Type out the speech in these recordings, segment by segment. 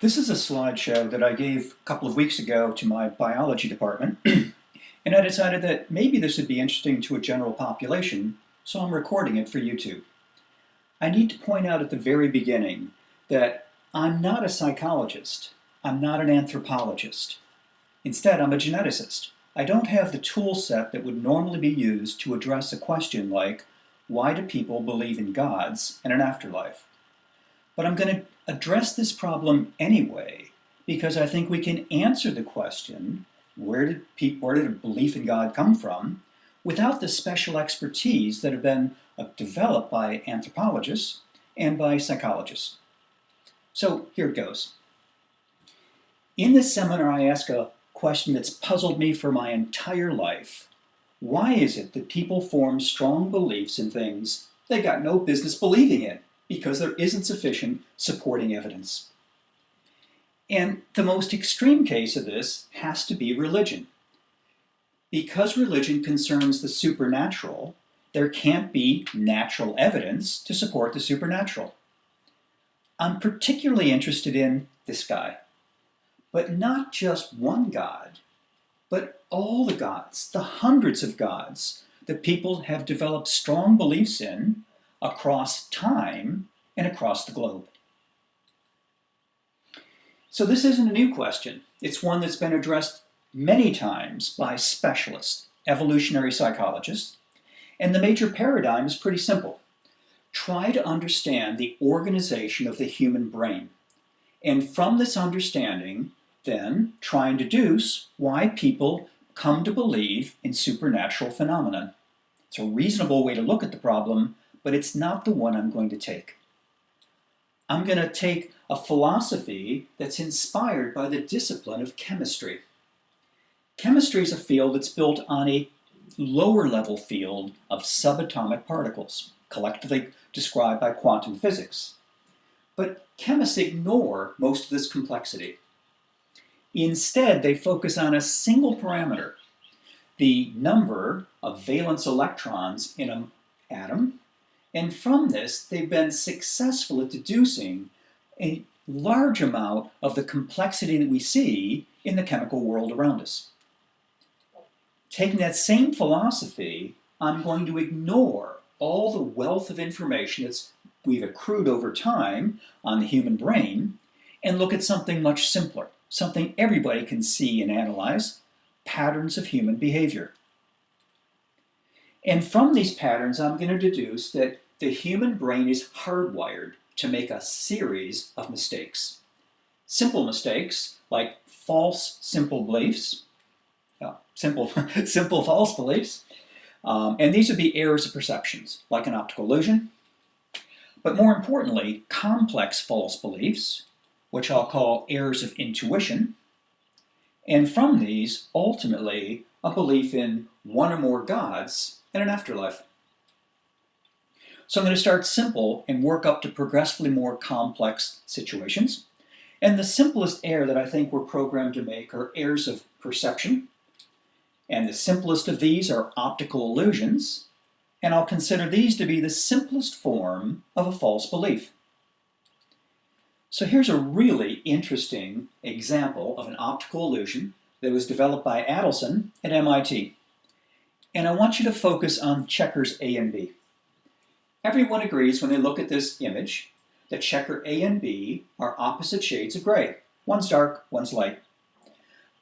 This is a slideshow that I gave a couple of weeks ago to my biology department, and I decided that maybe this would be interesting to a general population, so I'm recording it for YouTube. I need to point out at the very beginning that I'm not a psychologist. I'm not an anthropologist. Instead, I'm a geneticist. I don't have the tool set that would normally be used to address a question like, why do people believe in gods and an afterlife? But I'm going to address this problem anyway, because I think we can answer the question, where did a belief in God come from, without the special expertise that have been developed by anthropologists and by psychologists. So here it goes. In this seminar, I ask a question that's puzzled me for my entire life. Why is it that people form strong beliefs in things they got no business believing in? Because there isn't sufficient supporting evidence. And the most extreme case of this has to be religion. Because religion concerns the supernatural, there can't be natural evidence to support the supernatural. I'm particularly interested in this guy, but not just one God, but all the gods, the hundreds of gods that people have developed strong beliefs in across time and across the globe. So this isn't a new question. It's one that's been addressed many times by specialists, evolutionary psychologists, and the major paradigm is pretty simple. Try to understand the organization of the human brain, and from this understanding, then try and deduce why people come to believe in supernatural phenomena. It's a reasonable way to look at the problem, but it's not the one I'm going to take. I'm going to take a philosophy that's inspired by the discipline of chemistry. Chemistry is a field that's built on a lower level field of subatomic particles, collectively described by quantum physics. But chemists ignore most of this complexity. Instead, they focus on a single parameter, the number of valence electrons in an atom. And from this, they've been successful at deducing a large amount of the complexity that we see in the chemical world around us. Taking that same philosophy, I'm going to ignore all the wealth of information that we've accrued over time on the human brain and look at something much simpler, something everybody can see and analyze, patterns of human behavior. And from these patterns, I'm going to deduce that the human brain is hardwired to make a series of mistakes. Simple mistakes like false simple beliefs, simple false beliefs, and these would be errors of perceptions, like an optical illusion. But more importantly, complex false beliefs, which I'll call errors of intuition. And from these, ultimately, a belief in one or more gods and an afterlife. So I'm going to start simple and work up to progressively more complex situations. And the simplest error that I think we're programmed to make are errors of perception. And the simplest of these are optical illusions. And I'll consider these to be the simplest form of a false belief. So here's a really interesting example of an optical illusion that was developed by Adelson at MIT. And I want you to focus on checkers A and B. Everyone agrees when they look at this image that checker A and B are opposite shades of gray. One's dark, one's light.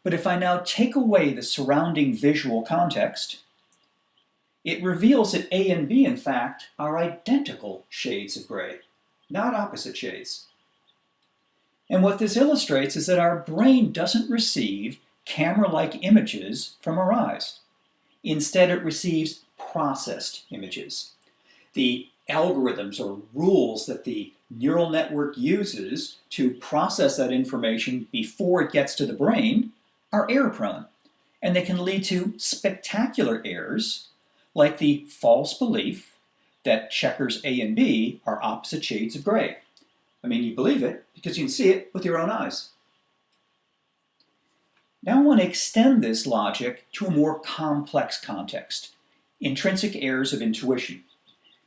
But if I now take away the surrounding visual context, it reveals that A and B, in fact, are identical shades of gray, not opposite shades. And what this illustrates is that our brain doesn't receive camera-like images from our eyes. Instead, it receives processed images. The algorithms or rules that the neural network uses to process that information before it gets to the brain are error-prone, and they can lead to spectacular errors like the false belief that checkers A and B are opposite shades of gray. I mean, you believe it because you can see it with your own eyes. Now I want to extend this logic to a more complex context, intrinsic errors of intuition.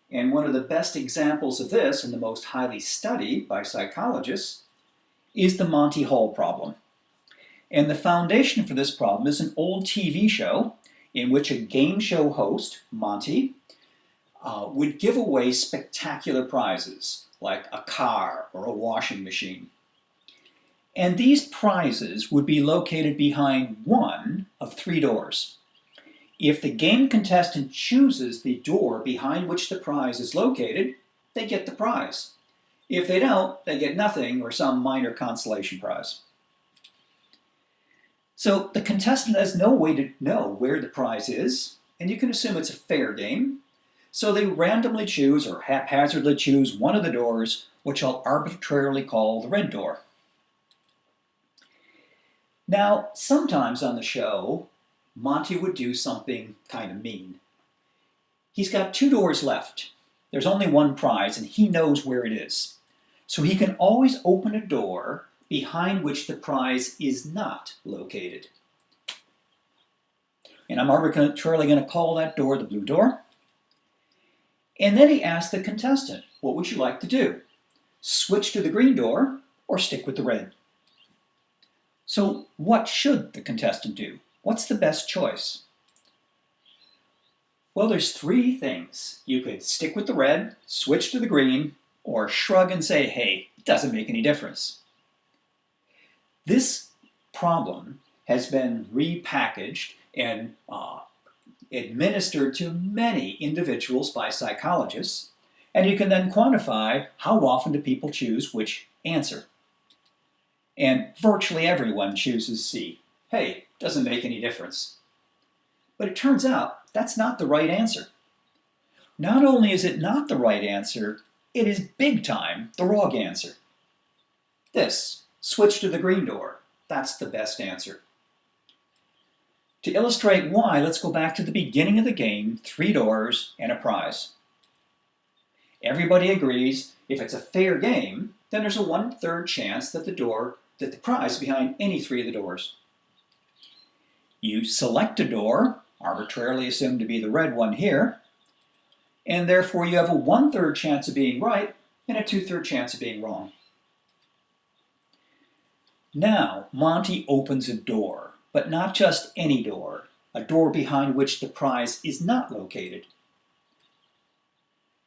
And one of the best examples of this, and the most highly studied by psychologists, is the Monty Hall problem. And the foundation for this problem is an old TV show in which a game show host, Monty, would give away spectacular prizes like a car or a washing machine. And these prizes would be located behind one of three doors. If the game contestant chooses the door behind which the prize is located, they get the prize. If they don't, they get nothing or some minor consolation prize. So the contestant has no way to know where the prize is, and you can assume it's a fair game. So they randomly choose or haphazardly choose one of the doors, which I'll arbitrarily call the red door. Now, sometimes on the show, Monty would do something kind of mean. He's got two doors left. There's only one prize, and he knows where it is. So he can always open a door behind which the prize is not located. And I'm arbitrarily going to call that door the blue door. And then he asks the contestant, what would you like to do? Switch to the green door or stick with the red? So what should the contestant do? What's the best choice? Well, there's three things. You could stick with the red, switch to the green, or shrug and say, hey, it doesn't make any difference. This problem has been repackaged and administered to many individuals by psychologists, and you can then quantify how often do people choose which answer. And virtually everyone chooses C. Hey, doesn't make any difference. But it turns out that's not the right answer. Not only is it not the right answer, it is big time the wrong answer. This, switch to the green door, that's the best answer. To illustrate why, let's go back to the beginning of the game, three doors and a prize. Everybody agrees if it's a fair game, then there's a 1/3 chance that the prize is behind any three of the doors. You select a door, arbitrarily assumed to be the red one here, and therefore you have a 1/3 chance of being right and a 2/3 chance of being wrong. Now, Monty opens a door, but not just any door, a door behind which the prize is not located.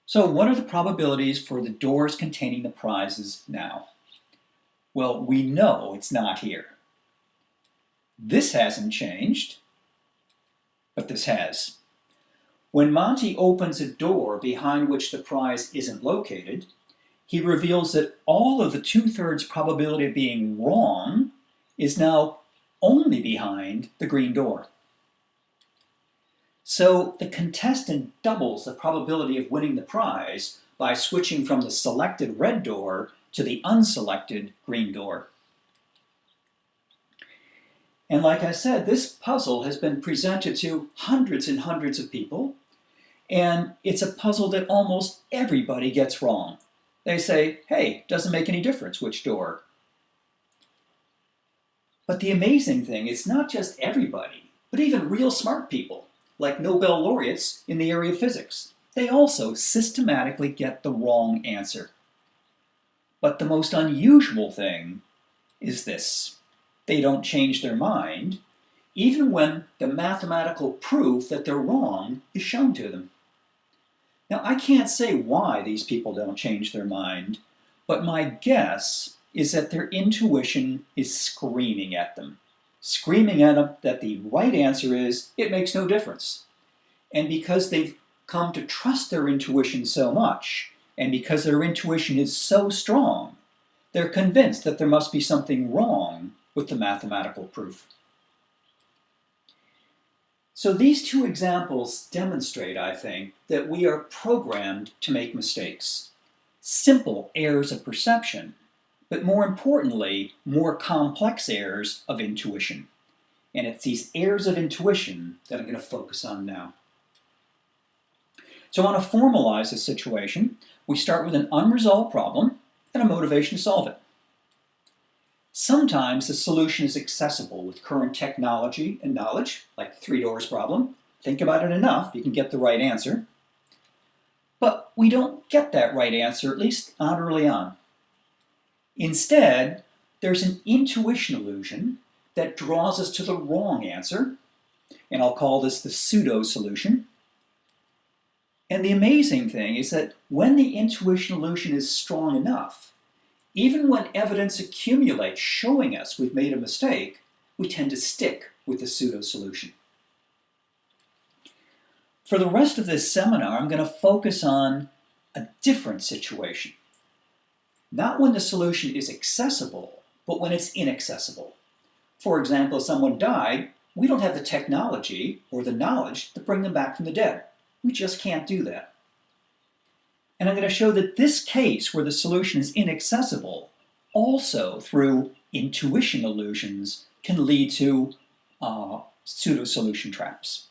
So what are the probabilities for the doors containing the prizes now? Well, we know it's not here. This hasn't changed, but this has. When Monty opens a door behind which the prize isn't located, he reveals that all of the 2/3 probability of being wrong is now only behind the green door. So the contestant doubles the probability of winning the prize by switching from the selected red door to the unselected green door. And like I said, this puzzle has been presented to hundreds and hundreds of people, and it's a puzzle that almost everybody gets wrong. They say, hey, doesn't make any difference which door. But the amazing thing, it's not just everybody, but even real smart people, like Nobel laureates in the area of physics. They also systematically get the wrong answer. But the most unusual thing is this. They don't change their mind, even when the mathematical proof that they're wrong is shown to them. Now, I can't say why these people don't change their mind, but my guess is that their intuition is screaming at them that the right answer is, it makes no difference. And because they've come to trust their intuition so much, and because their intuition is so strong, they're convinced that there must be something wrong with the mathematical proof. So these two examples demonstrate, I think, that we are programmed to make mistakes. Simple errors of perception, but more importantly, more complex errors of intuition. And it's these errors of intuition that I'm going to focus on now. So I want to formalize this situation. We start with an unresolved problem and a motivation to solve it. Sometimes the solution is accessible with current technology and knowledge, like the three doors problem. Think about it enough, you can get the right answer. But we don't get that right answer, at least not early on. Instead, there's an intuition illusion that draws us to the wrong answer, and I'll call this the pseudo solution. And the amazing thing is that when the intuition illusion is strong enough, even when evidence accumulates showing us we've made a mistake, we tend to stick with the pseudo solution. For the rest of this seminar, I'm going to focus on a different situation. Not when the solution is accessible, but when it's inaccessible. For example, if someone died, we don't have the technology or the knowledge to bring them back from the dead. We just can't do that. And I'm going to show that this case where the solution is inaccessible, also through intuition illusions, can lead to pseudo-solution traps.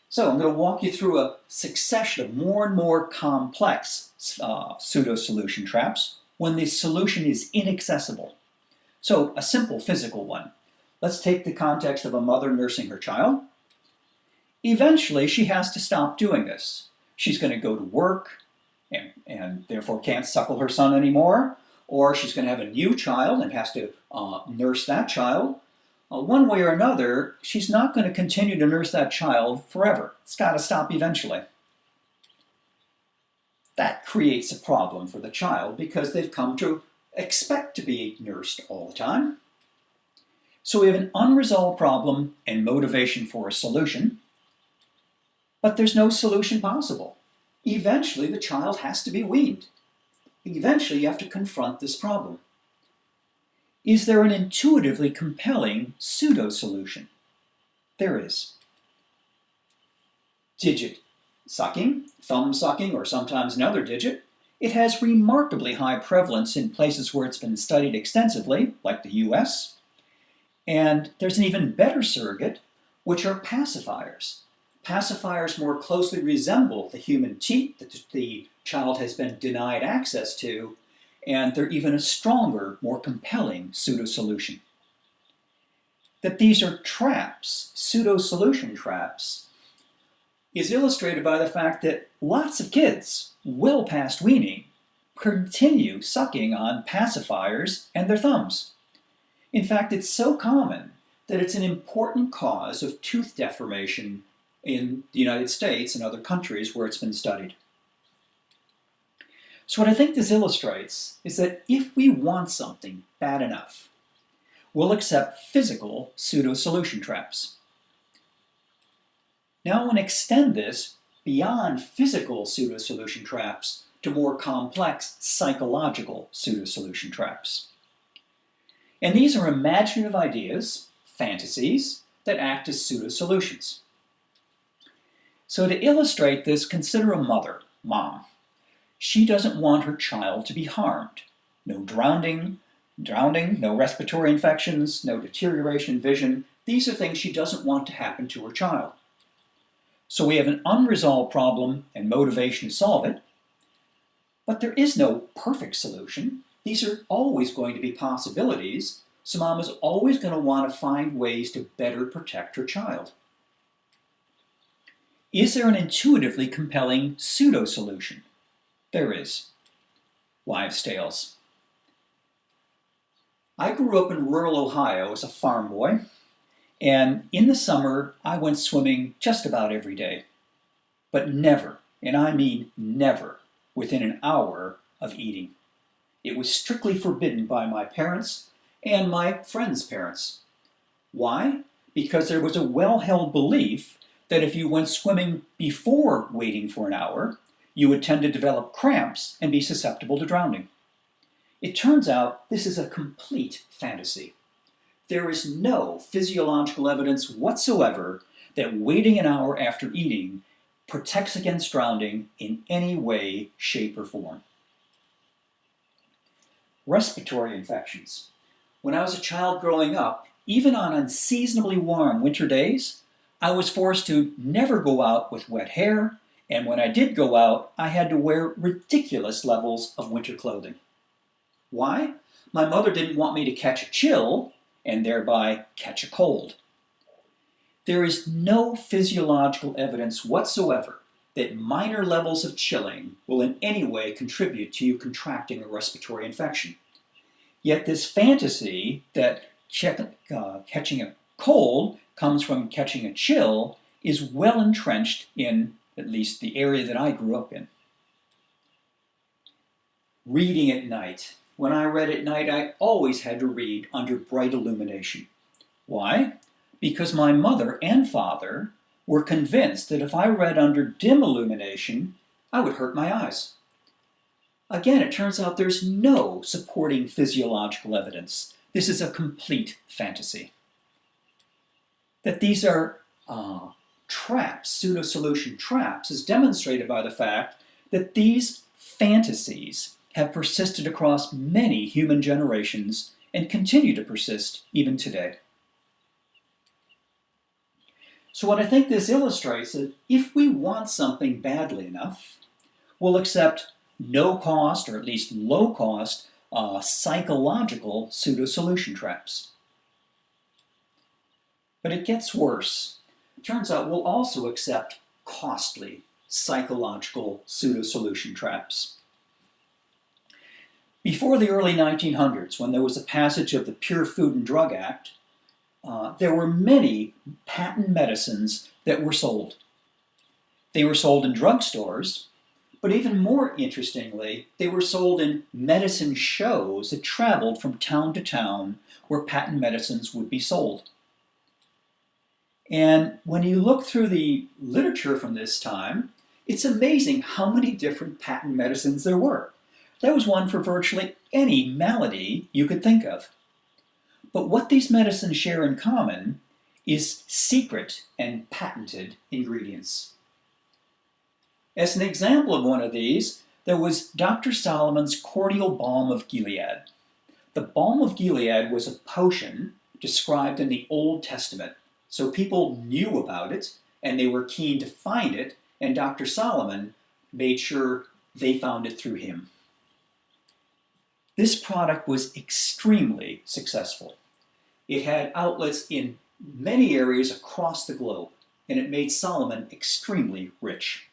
So I'm going to walk you through a succession of more and more complex pseudo-solution traps when the solution is inaccessible. So a simple physical one. Let's take the context of a mother nursing her child. Eventually, she has to stop doing this. She's going to go to work and therefore can't suckle her son anymore, or she's going to have a new child and has to nurse that child. One way or another, she's not going to continue to nurse that child forever. It's got to stop eventually. That creates a problem for the child because they've come to expect to be nursed all the time. So we have an unresolved problem and motivation for a solution, but there's no solution possible. Eventually, the child has to be weaned. Eventually, you have to confront this problem. Is there an intuitively compelling pseudo-solution? There is. Digit sucking, thumb sucking, or sometimes another digit. It has remarkably high prevalence in places where it's been studied extensively, like the US. And there's an even better surrogate, which are pacifiers. Pacifiers more closely resemble the human teat that the child has been denied access to, and they're even a stronger, more compelling pseudo-solution. That these are traps, pseudo-solution traps, is illustrated by the fact that lots of kids, well past weaning, continue sucking on pacifiers and their thumbs. In fact, it's so common that it's an important cause of tooth deformation in the United States and other countries where it's been studied. So what I think this illustrates is that if we want something bad enough, we'll accept physical pseudo-solution traps. Now I want to extend this beyond physical pseudo-solution traps to more complex psychological pseudo-solution traps. And these are imaginative ideas, fantasies, that act as pseudo-solutions. So to illustrate this, consider a mother, mom. She doesn't want her child to be harmed. No drowning, no respiratory infections, no deterioration in vision. These are things she doesn't want to happen to her child. So we have an unresolved problem and motivation to solve it, but there is no perfect solution. These are always going to be possibilities, so mom is always going to want to find ways to better protect her child. Is there an intuitively compelling pseudo-solution? There is. Wives' tales. I grew up in rural Ohio as a farm boy, and in the summer I went swimming just about every day. But never, and I mean never, within an hour of eating. It was strictly forbidden by my parents and my friends' parents. Why? Because there was a well-held belief that if you went swimming before waiting for an hour, you would tend to develop cramps and be susceptible to drowning. It turns out this is a complete fantasy. There is no physiological evidence whatsoever that waiting an hour after eating protects against drowning in any way, shape, or form. Respiratory infections. When I was a child growing up, even on unseasonably warm winter days, I was forced to never go out with wet hair, and when I did go out, I had to wear ridiculous levels of winter clothing. Why? My mother didn't want me to catch a chill and thereby catch a cold. There is no physiological evidence whatsoever that minor levels of chilling will in any way contribute to you contracting a respiratory infection. Yet this fantasy that catching a cold comes from catching a chill is well entrenched in at least the area that I grew up in. Reading at night. When I read at night, I always had to read under bright illumination. Why? Because my mother and father were convinced that if I read under dim illumination, I would hurt my eyes. Again, it turns out there's no supporting physiological evidence. This is a complete fantasy. That these are traps, pseudo-solution traps, is demonstrated by the fact that these fantasies have persisted across many human generations and continue to persist even today. So what I think this illustrates is if we want something badly enough, we'll accept no cost, or at least low cost, psychological pseudo-solution traps. But it gets worse. It turns out we'll also accept costly psychological pseudo-solution traps. Before the early 1900s, when there was a passage of the Pure Food and Drug Act, there were many patent medicines that were sold. They were sold in drugstores, but even more interestingly, they were sold in medicine shows that traveled from town to town where patent medicines would be sold. And when you look through the literature from this time, it's amazing how many different patent medicines there were. There was one for virtually any malady you could think of. But what these medicines share in common is secret and patented ingredients. As an example of one of these, there was Dr. Solomon's cordial balm of Gilead. The balm of Gilead was a potion described in the Old Testament, so people knew about it and they were keen to find it, and Dr. Solomon made sure they found it through him. This product was extremely successful. It had outlets in many areas across the globe, and it made Solomon extremely rich.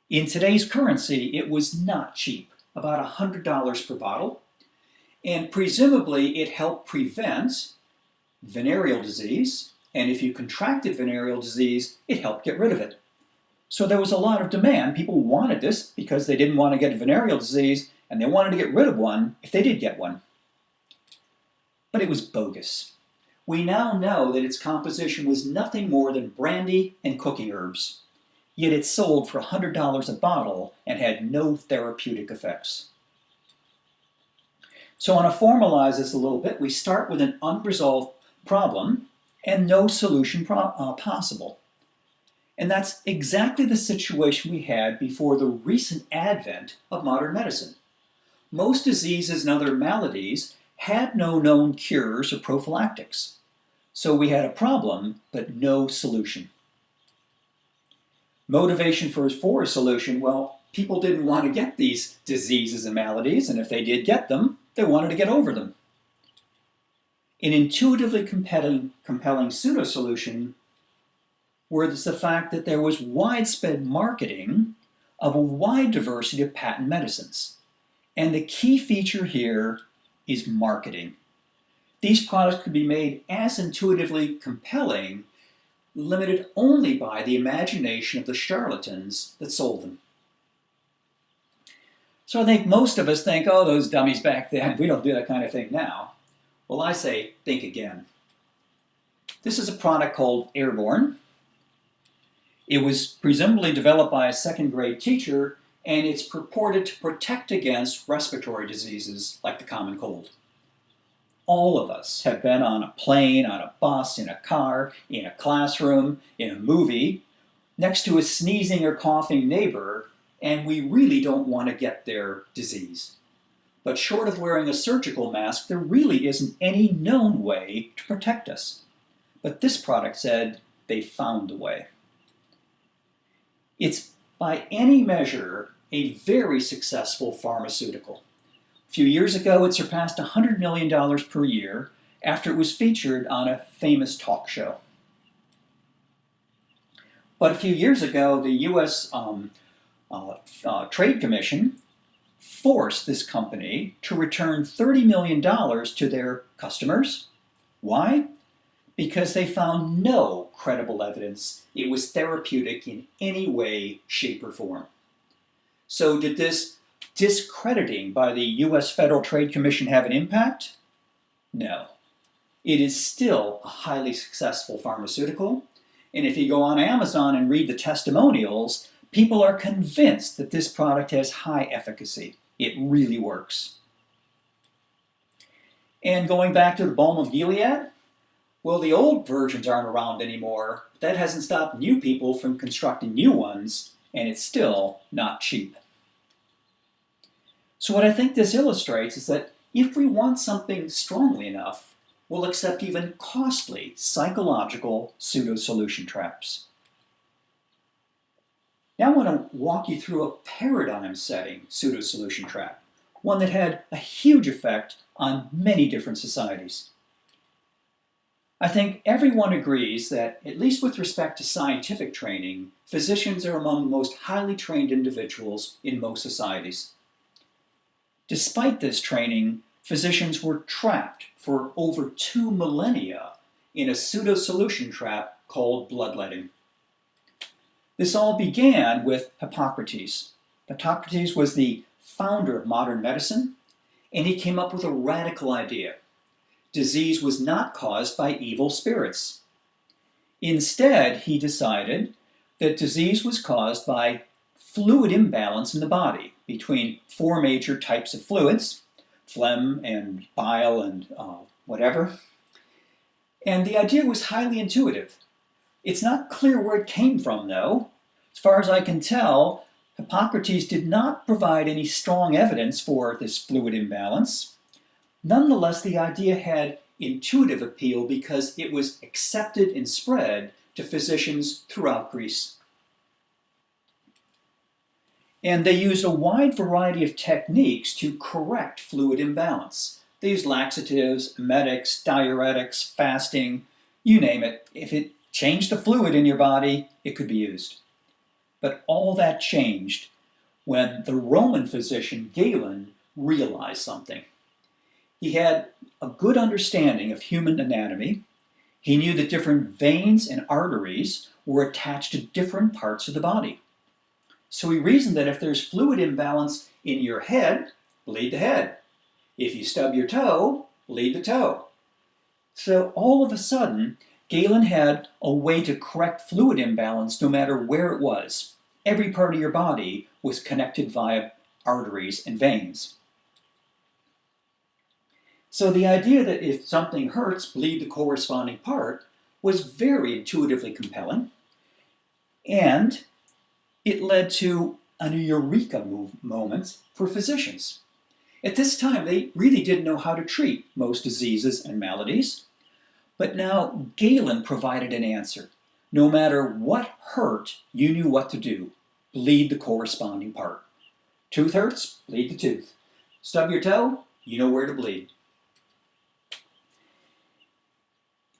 In today's currency, it was not cheap, about $100 per bottle, and presumably it helped prevent venereal disease, and if you contracted venereal disease, it helped get rid of it. So there was a lot of demand. People wanted this because they didn't want to get venereal disease, and they wanted to get rid of one if they did get one. But it was bogus. We now know that its composition was nothing more than brandy and cooking herbs. Yet it sold for $100 a bottle and had no therapeutic effects. So I want to formalize this a little bit. We start with an unresolved problem and no solution possible. And that's exactly the situation we had before the recent advent of modern medicine. Most diseases and other maladies had no known cures or prophylactics. So we had a problem, but no solution. Motivation for a solution, well, people didn't want to get these diseases and maladies, and if they did get them, they wanted to get over them. An intuitively compelling pseudo-solution was the fact that there was widespread marketing of a wide diversity of patent medicines. And the key feature here is marketing. These products could be made as intuitively compelling, limited only by the imagination of the charlatans that sold them. So I think most of us think, oh, those dummies back then, we don't do that kind of thing now. Well, I say, think again. This is a product called Airborne. It was presumably developed by a second-grade teacher, and it's purported to protect against respiratory diseases like the common cold. All of us have been on a plane, on a bus, in a car, in a classroom, in a movie, next to a sneezing or coughing neighbor, and we really don't want to get their disease. But short of wearing a surgical mask, there really isn't any known way to protect us. But this product said they found a way. It's, by any measure, a very successful pharmaceutical. A few years ago, it surpassed $100 million per year after it was featured on a famous talk show. But a few years ago, the U.S. Trade Commission forced this company to return $30 million to their customers. Why? Because they found no credible evidence it was therapeutic in any way, shape, or form. So did this discrediting by the US Federal Trade Commission have an impact? No. It is still a highly successful pharmaceutical, and if you go on Amazon and read the testimonials, people are convinced that this product has high efficacy. It really works. And going back to the balm of Gilead, well, the old versions aren't around anymore, but that hasn't stopped new people from constructing new ones, and it's still not cheap. So what I think this illustrates is that if we want something strongly enough, we'll accept even costly psychological pseudo-solution traps. Now I want to walk you through a paradigm-setting pseudo-solution trap, one that had a huge effect on many different societies. I think everyone agrees that, at least with respect to scientific training, physicians are among the most highly trained individuals in most societies. Despite this training, physicians were trapped for over 2 millennia in a pseudo-solution trap called bloodletting. This all began with Hippocrates. Hippocrates was the founder of modern medicine, and he came up with a radical idea. Disease was not caused by evil spirits. Instead, he decided that disease was caused by fluid imbalance in the body between 4 major types of fluids, phlegm and bile and whatever. And the idea was highly intuitive. It's not clear where it came from, though. As far as I can tell, Hippocrates did not provide any strong evidence for this fluid imbalance. Nonetheless, the idea had intuitive appeal because it was accepted and spread to physicians throughout Greece. And they used a wide variety of techniques to correct fluid imbalance. They used laxatives, emetics, diuretics, fasting, you name it. If it changed the fluid in your body, it could be used. But all that changed when the Roman physician Galen realized something. He had a good understanding of human anatomy. He knew that different veins and arteries were attached to different parts of the body. So he reasoned that if there's fluid imbalance in your head, bleed the head. If you stub your toe, bleed the toe. So all of a sudden, Galen had a way to correct fluid imbalance no matter where it was. Every part of your body was connected via arteries and veins. So the idea that if something hurts, bleed the corresponding part was very intuitively compelling, and it led to a eureka moment for physicians. At this time, they really didn't know how to treat most diseases and maladies, but now Galen provided an answer. No matter what hurt, you knew what to do. Bleed the corresponding part. Tooth hurts, bleed the tooth. Stub your toe, you know where to bleed.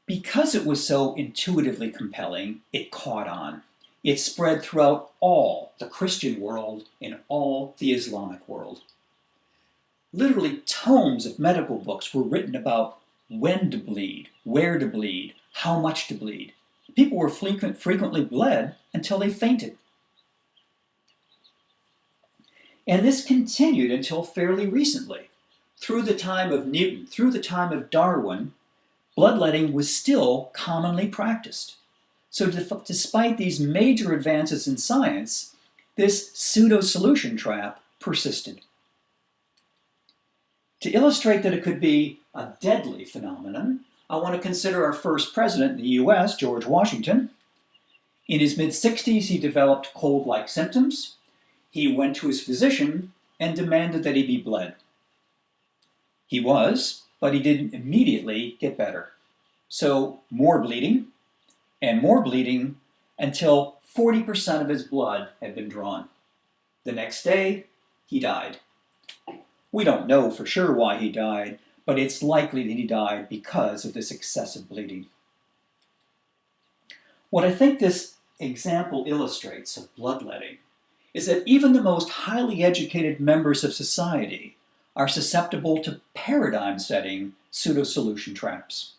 Because it was so intuitively compelling, it caught on. It spread throughout all the Christian world and all the Islamic world. Literally tomes of medical books were written about when to bleed, where to bleed, how much to bleed. People were frequently bled until they fainted. And this continued until fairly recently. Through the time of Newton, through the time of Darwin, bloodletting was still commonly practiced. So despite these major advances in science, this pseudo-solution trap persisted. To illustrate that it could be a deadly phenomenon, I want to consider our first president in the US, George Washington. In his mid-60s, he developed cold-like symptoms. He went to his physician and demanded that he be bled. He was, but he didn't immediately get better. So more bleeding until 40% of his blood had been drawn. The next day, he died. We don't know for sure why he died, but it's likely that he died because of this excessive bleeding. What I think this example illustrates of bloodletting is that even the most highly educated members of society are susceptible to paradigm-setting pseudo-solution traps.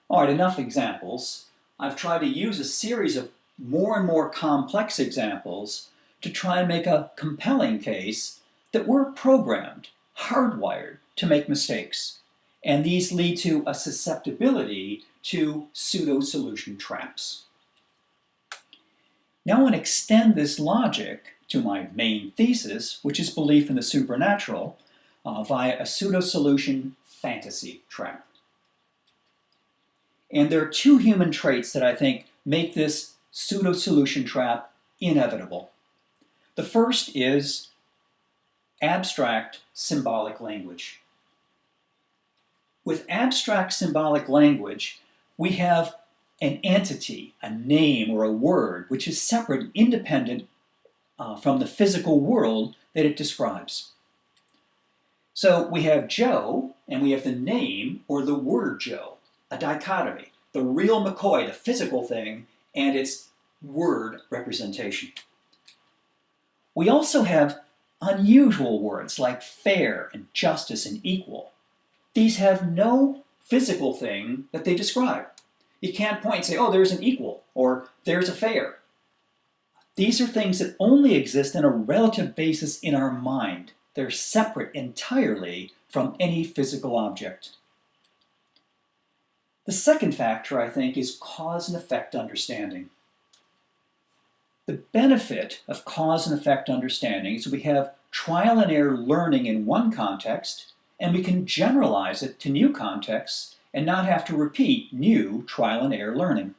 All right, enough examples. I've tried to use a series of more and more complex examples to try and make a compelling case that we're programmed, hardwired to make mistakes. And these lead to a susceptibility to pseudo-solution traps. Now I want to extend this logic to my main thesis, which is belief in the supernatural, via a pseudo-solution fantasy trap. And there are two human traits that I think make this pseudo-solution trap inevitable. The first is abstract symbolic language. With abstract symbolic language, we have an entity, a name, or a word, which is separate and independent from the physical world that it describes. So we have Joe, and we have the name or the word Joe, a dichotomy, the real McCoy, the physical thing, and its word representation. We also have unusual words like fair and justice and equal. These have no physical thing that they describe. You can't point and say, oh, there's an equal, or there's a fair. These are things that only exist on a relative basis in our mind. They're separate entirely from any physical object. The second factor, I think, is cause and effect understanding. The benefit of cause and effect understanding is we have trial and error learning in one context, and we can generalize it to new contexts and not have to repeat new trial and error learning.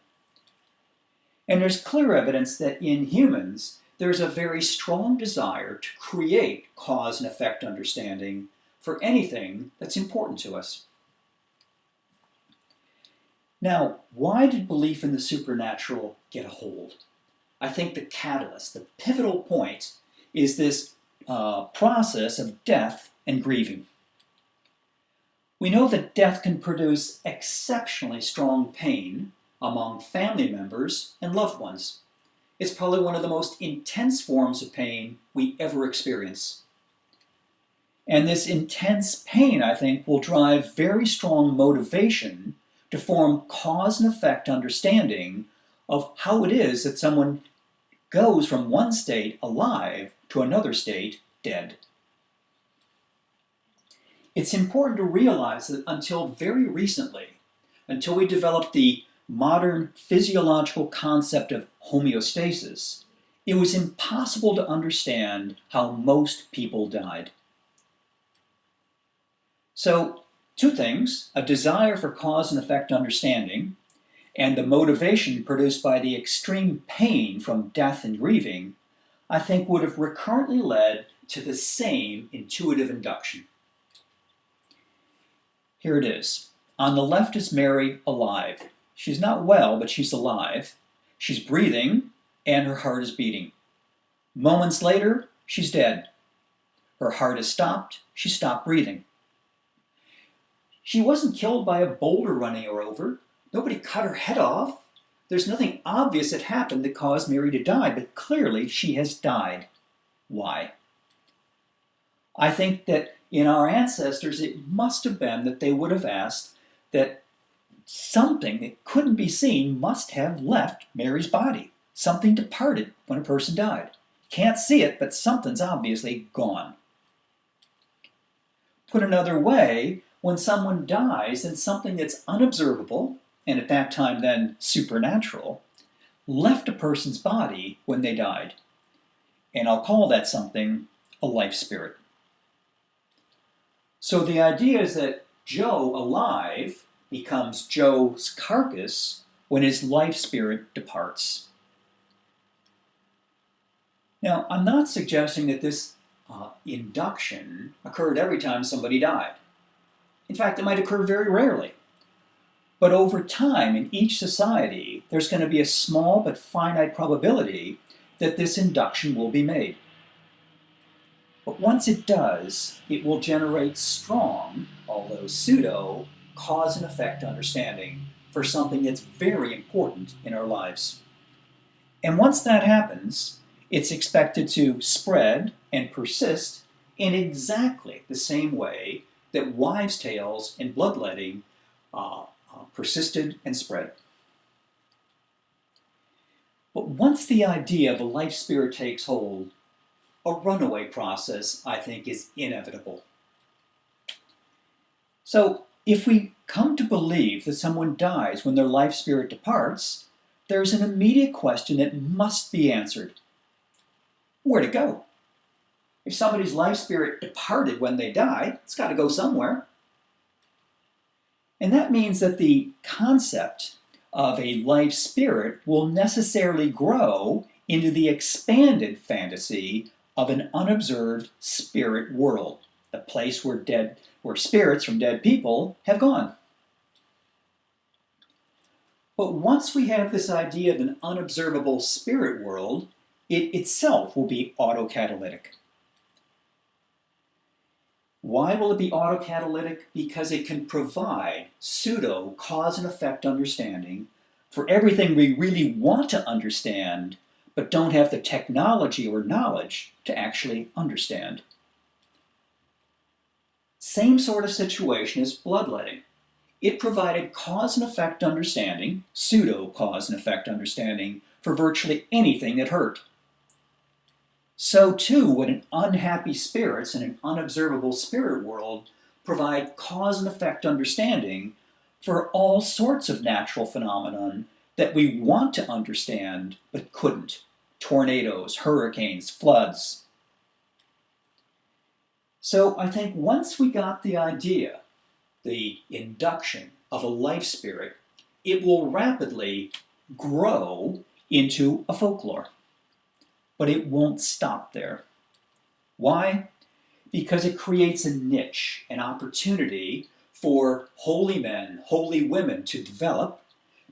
And there's clear evidence that in humans, there's a very strong desire to create cause and effect understanding for anything that's important to us. Now, why did belief in the supernatural get a hold? I think the catalyst, the pivotal point, is this process of death and grieving. We know that death can produce exceptionally strong pain among family members and loved ones. It's probably one of the most intense forms of pain we ever experience. And this intense pain, I think, will drive very strong motivation to form cause and effect understanding of how it is that someone goes from one state alive to another state dead. It's important to realize that until very recently, until we developed the modern physiological concept of homeostasis, it was impossible to understand how most people died. So, two things, a desire for cause and effect understanding, and the motivation produced by the extreme pain from death and grieving, I think would have recurrently led to the same intuitive induction. Here it is. On the left is Mary, alive. She's not well, but she's alive. She's breathing, and her heart is beating. Moments later, she's dead. Her heart has stopped. She stopped breathing. She wasn't killed by a boulder running her over. Nobody cut her head off. There's nothing obvious that happened that caused Mary to die, but clearly she has died. Why? I think that in our ancestors, it must have been that they would have asked that something that couldn't be seen must have left Mary's body. Something departed when a person died. You can't see it, but something's obviously gone. Put another way, when someone dies, then something that's unobservable, and at that time then supernatural, left a person's body when they died. And I'll call that something a life spirit. So the idea is that Joe, alive, becomes Joe's carcass when his life spirit departs. Now, I'm not suggesting that this induction occurred every time somebody died. In fact, it might occur very rarely. But over time, in each society, there's going to be a small but finite probability that this induction will be made. But once it does, it will generate strong, although pseudo, cause and effect understanding for something that's very important in our lives. And once that happens, it's expected to spread and persist in exactly the same way that wives' tales and bloodletting persisted and spread. But once the idea of a life spirit takes hold, a runaway process, I think, is inevitable. So, if we come to believe that someone dies when their life spirit departs, there's an immediate question that must be answered. Where'd it go? If somebody's life spirit departed when they died, it's got to go somewhere. And that means that the concept of a life spirit will necessarily grow into the expanded fantasy of an unobserved spirit world, the place where spirits from dead people have gone. But once we have this idea of an unobservable spirit world, it itself will be autocatalytic. Why will it be autocatalytic? Because it can provide pseudo cause and effect understanding for everything we really want to understand, but don't have the technology or knowledge to actually understand. Same sort of situation as bloodletting. It provided cause and effect understanding, pseudo cause and effect understanding, for virtually anything that hurt. So too would an unhappy spirits in an unobservable spirit world provide cause and effect understanding for all sorts of natural phenomenon that we want to understand but couldn't. Tornadoes, hurricanes, floods. So I think once we got the idea, the induction of a life spirit, it will rapidly grow into a folklore. But it won't stop there. Why? Because it creates a niche, an opportunity for holy men, holy women to develop,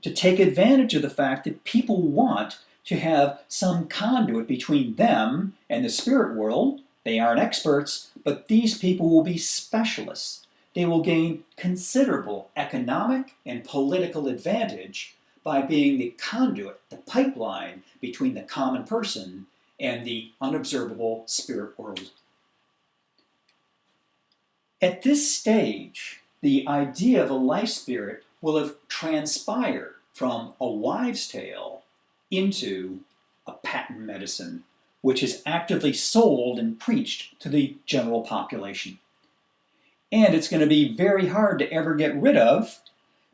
to take advantage of the fact that people want to have some conduit between them and the spirit world. They aren't experts, but these people will be specialists. They will gain considerable economic and political advantage by being the conduit, the pipeline between the common person and the unobservable spirit world. At this stage, the idea of a life spirit will have transpired from a wives' tale into a patent medicine, which is actively sold and preached to the general population. And it's going to be very hard to ever get rid of,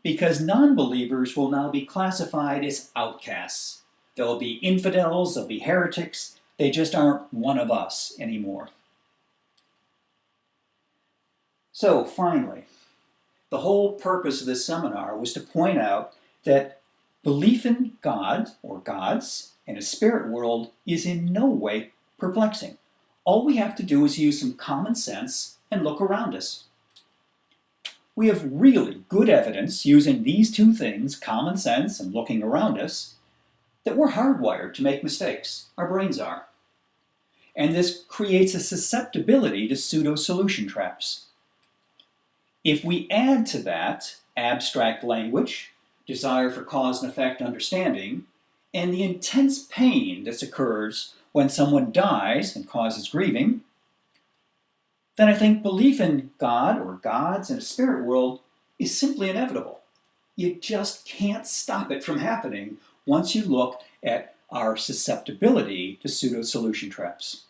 because non-believers will now be classified as outcasts. There'll be infidels, there'll be heretics. They just aren't one of us anymore. So finally, the whole purpose of this seminar was to point out that belief in God or gods and a spirit world is in no way perplexing. All we have to do is use some common sense and look around us. We have really good evidence using these two things, common sense and looking around us, that we're hardwired to make mistakes. Our brains are. And this creates a susceptibility to pseudo-solution traps. If we add to that abstract language, desire for cause and effect understanding, and the intense pain that occurs when someone dies and causes grieving, then I think belief in God or gods and a spirit world is simply inevitable. You just can't stop it from happening once you look at our susceptibility to pseudo-solution traps.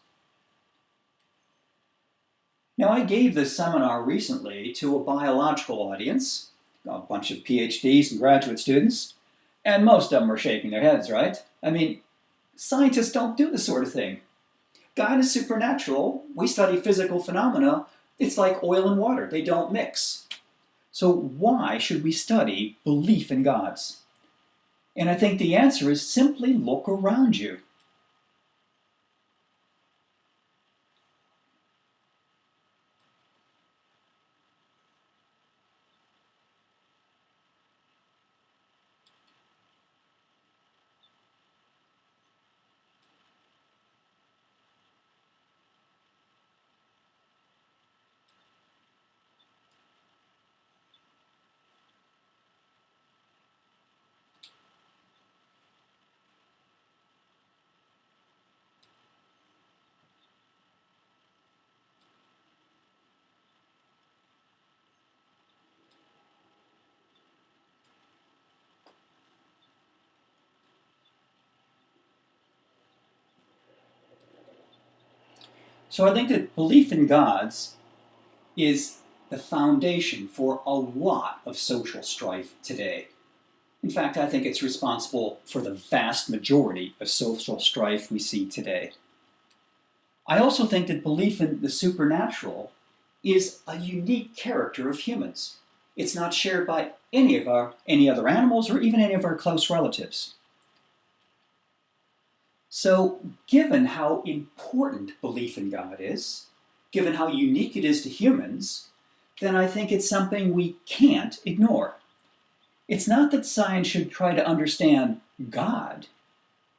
Now, I gave this seminar recently to a biological audience, a bunch of PhDs and graduate students, and most of them are shaking their heads, right? I mean, scientists don't do this sort of thing. God is supernatural. We study physical phenomena. It's like oil and water. They don't mix. So why should we study belief in gods? And I think the answer is simply look around you. So I think that belief in gods is the foundation for a lot of social strife today. In fact, I think it's responsible for the vast majority of social strife we see today. I also think that belief in the supernatural is a unique character of humans. It's not shared by any other animals or even any of our close relatives. So, given how important belief in God is, given how unique it is to humans, then I think it's something we can't ignore. It's not that science should try to understand God.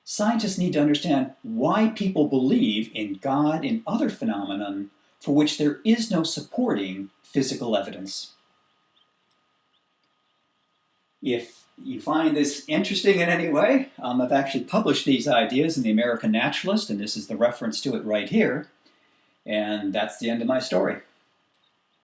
Scientists need to understand why people believe in God and other phenomena for which there is no supporting physical evidence. If you find this interesting in any way, I've actually published these ideas in the American Naturalist, and this is the reference to it right here. And that's the end of my story.